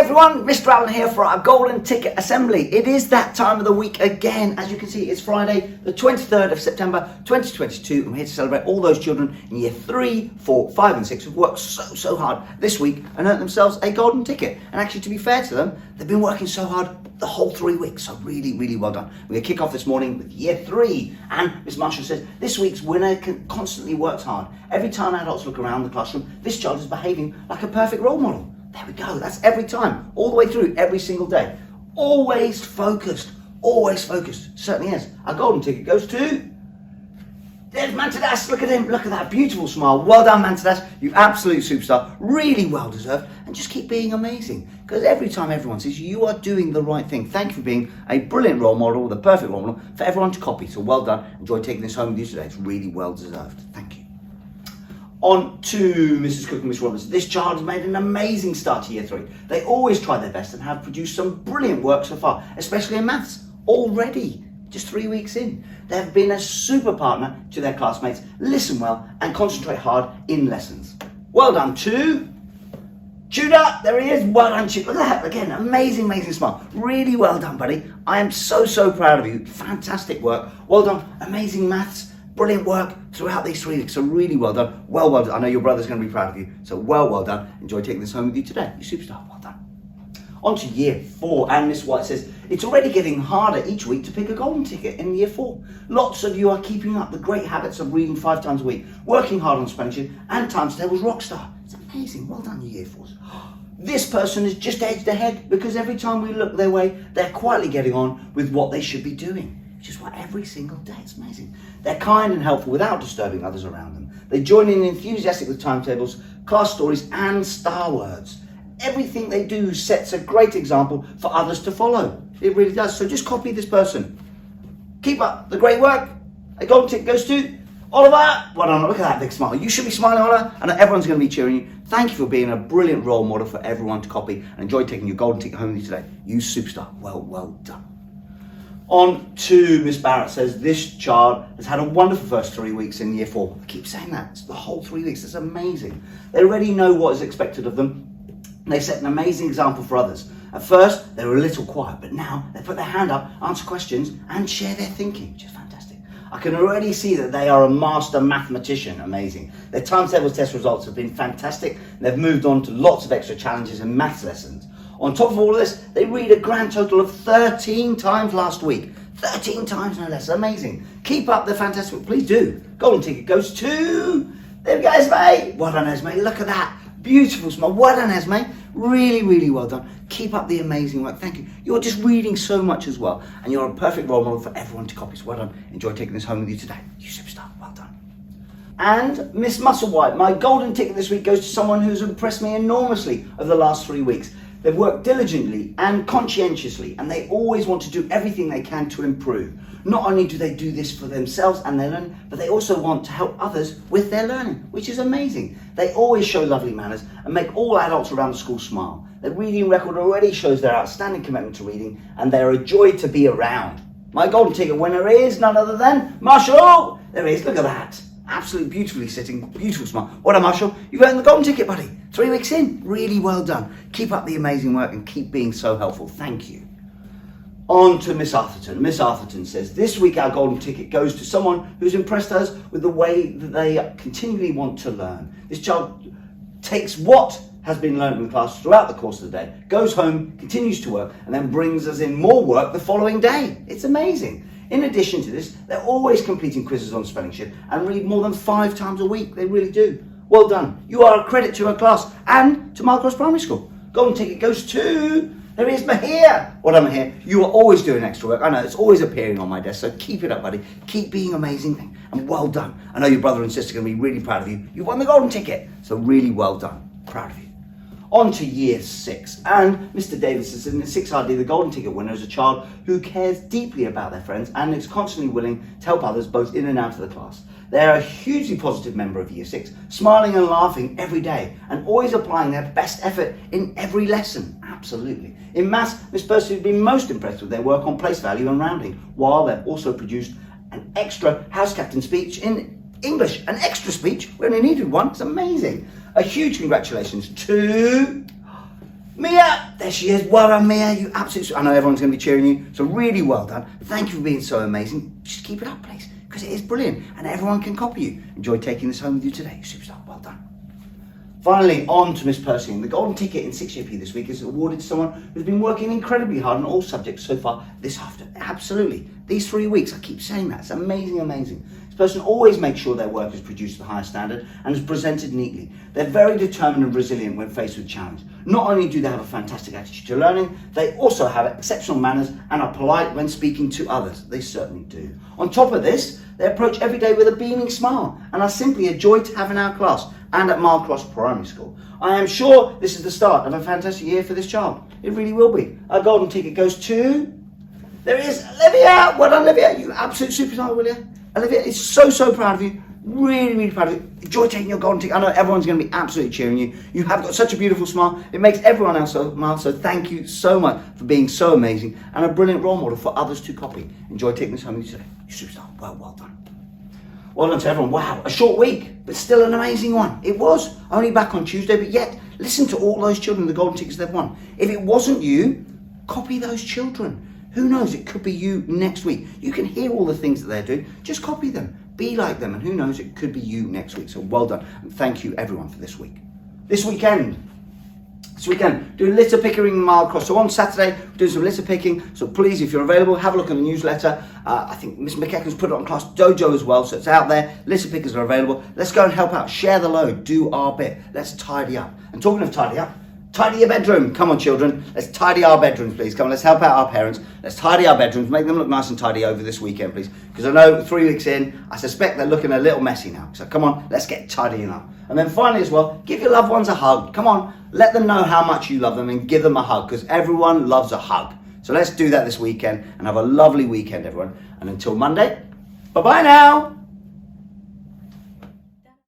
everyone, Mr. Allen here for our Golden Ticket Assembly. It is that time of the week again. As you can see, it's Friday, the 23rd of September 2022. I'm here to celebrate all those children in year 3, 4, 5 and 6 who've worked so hard this week and earned themselves a golden ticket. And actually, to be fair to them, they've been working so hard the whole 3 weeks. So really well done. We're going to kick off this morning with year 3. And Miss Marshall says, this week's winner constantly works hard. Every time adults look around the classroom, this child is behaving like a perfect role model. There we go, that's every time, all the way through, every single day. Always focused, certainly is. Our golden ticket goes to, there's Mantadas, look at him, look at that beautiful smile. Well done, Mantadas, you absolute superstar, really well deserved, and just keep being amazing. Because every time everyone says you are doing the right thing. Thank you for being a brilliant role model, the perfect role model for everyone to copy. So well done, enjoy taking this home with you today, it's really well deserved, thank you. On to Mrs. Cook and Miss Roberts. This child has made an amazing start to year 3. They always try their best and have produced some brilliant work so far, especially in maths. Already, just 3 weeks in. They have been a super partner to their classmates, listen well and concentrate hard in lessons. Well done to Tudor, there he is. Well done, Tudor. Look at that, again, amazing smile. Really well done, buddy. I am so proud of you. Fantastic work. Well done, amazing maths. Brilliant work throughout these 3 weeks, so really well done. Well done. I know your brother's going to be proud of you, so well done. Enjoy taking this home with you today. You superstar, well done. On to year 4, and Miss White says, it's already getting harder each week to pick a golden ticket in year 4. Lots of you are keeping up the great habits of reading 5 times a week, working hard on Spanish, and times tables rockstar. It's amazing, well done, you year 4s. This person has just edged ahead because every time we look their way, they're quietly getting on with what they should be doing. Which is what every single day, it's amazing. They're kind and helpful without disturbing others around them. They join in enthusiastic with timetables, class stories and star words. Everything they do sets a great example for others to follow. It really does, so just copy this person. Keep up the great work. A golden ticket goes to Oliver. Well done, look at that big smile. You should be smiling, Oliver, and everyone's going to be cheering you. Thank you for being a brilliant role model for everyone to copy and enjoy taking your golden ticket home with you today. You superstar, well done. On to Miss Barrett says, this child has had a wonderful first 3 weeks in year 4. I keep saying that, it's the whole 3 weeks, it's amazing. They already know what is expected of them. They set an amazing example for others. At first, they were a little quiet, but now they put their hand up, answer questions, and share their thinking, which is fantastic. I can already see that they are a master mathematician, amazing. Their timetable test results have been fantastic. They've moved on to lots of extra challenges and maths lessons. On top of all of this, they read a grand total of 13 times last week. 13 times, no less. Amazing. Keep up the fantastic. Please do. Golden ticket goes to, there we go, Esme. Well done, Esme. Look at that. Beautiful smile. Well done, Esme. Really well done. Keep up the amazing work. Thank you. You're just reading so much as well. And you're a perfect role model for everyone to copy. So well done. Enjoy taking this home with you today. You superstar. Well done. And Miss Musselwhite, my golden ticket this week goes to someone who's impressed me enormously over the last 3 weeks. They've worked diligently and conscientiously, and they always want to do everything they can to improve. Not only do they do this for themselves and their learning, but they also want to help others with their learning, which is amazing. They always show lovely manners and make all adults around the school smile. Their reading record already shows their outstanding commitment to reading, and they're a joy to be around. My golden ticket winner is none other than Marshall. There he is, look at that. Absolutely beautifully sitting, beautiful smile. Well done, Marshall. You've earned the golden ticket, buddy. 3 weeks in, really well done. Keep up the amazing work and keep being so helpful. Thank you. On to Miss Arthurton. Miss Arthurton says, this week our golden ticket goes to someone who's impressed us with the way that they continually want to learn. This child takes what has been learned in class throughout the course of the day, goes home, continues to work, and then brings us in more work the following day. It's amazing. In addition to this, they're always completing quizzes on spelling sheet and read more than 5 times a week. They really do. Well done. You are a credit to our class and to Marlcross Primary School. Golden ticket goes to, there is Mahir. Well done, Mahir. You are always doing extra work. I know, it's always appearing on my desk, so keep it up, buddy. Keep being amazing, and well done. I know your brother and sister are going to be really proud of you. You won the golden ticket, so really well done. Proud of you. On to year 6, and Mr. Davis is in the 6RD, the golden ticket winner, is a child who cares deeply about their friends and is constantly willing to help others both in and out of the class. They are a hugely positive member of year 6, smiling and laughing every day and always applying their best effort in every lesson. Absolutely. In maths, Miss Percy has been most impressed with their work on place value and rounding, while they've also produced an extra house captain speech in English. An extra speech, we only needed one, it's amazing. A huge congratulations to Mia, there she is. Well done, Mia. You absolutely. I know everyone's going to be cheering you, so really well done. Thank you for being so amazing. Just keep it up, please, because it is brilliant, and everyone can copy you. Enjoy taking this home with you today, you superstar. Well done. Finally, on to Miss Percy. The golden ticket in 6GP this week is awarded to someone who's been working incredibly hard on all subjects so far this afternoon. Absolutely. These 3 weeks, I keep saying that. It's amazing, amazing. This person always makes sure their work is produced to the highest standard and is presented neatly. They're very determined and resilient when faced with challenge. Not only do they have a fantastic attitude to learning, they also have exceptional manners and are polite when speaking to others. They certainly do. On top of this, they approach every day with a beaming smile and are simply a joy to have in our class and at Mile Cross Primary School. I am sure this is the start of a fantastic year for this child. It really will be. Our golden ticket goes to... There is Olivia. Well done, Olivia. You absolute superstar, Olivia. Olivia is so proud of you. Really, really proud of you. Enjoy taking your golden ticket. I know everyone's going to be absolutely cheering you. You have got such a beautiful smile. It makes everyone else smile. So thank you so much for being so amazing and a brilliant role model for others to copy. Enjoy taking this home with you today. You superstar. Well done. Well done to everyone. Wow, a short week, but still an amazing one. It was only back on Tuesday, but yet listen to all those children, the golden tickets they've won. If it wasn't you, copy those children. Who knows, it could be you next week. You can hear all the things that they're doing, just copy them. Be like them, and who knows, it could be you next week. So well done, and thank you everyone for this week. This weekend, doing litter picking in Mile Cross. So on Saturday, we're doing some litter picking. So please, if you're available, have a look at the newsletter. I think Miss McEachin's put it on Class Dojo as well, so it's out there. Litter pickers are available. Let's go and help out. Share the load. Do our bit. Let's tidy up. And talking of tidy up, tidy your bedroom. Come on, children. Let's tidy our bedrooms, please. Come on, let's help out our parents. Let's tidy our bedrooms. Make them look nice and tidy over this weekend, please. Because I know 3 weeks in, I suspect they're looking a little messy now. So come on, let's get tidying up. And then finally as well, give your loved ones a hug. Come on, let them know how much you love them and give them a hug, because everyone loves a hug. So let's do that this weekend and have a lovely weekend, everyone. And until Monday, bye-bye now.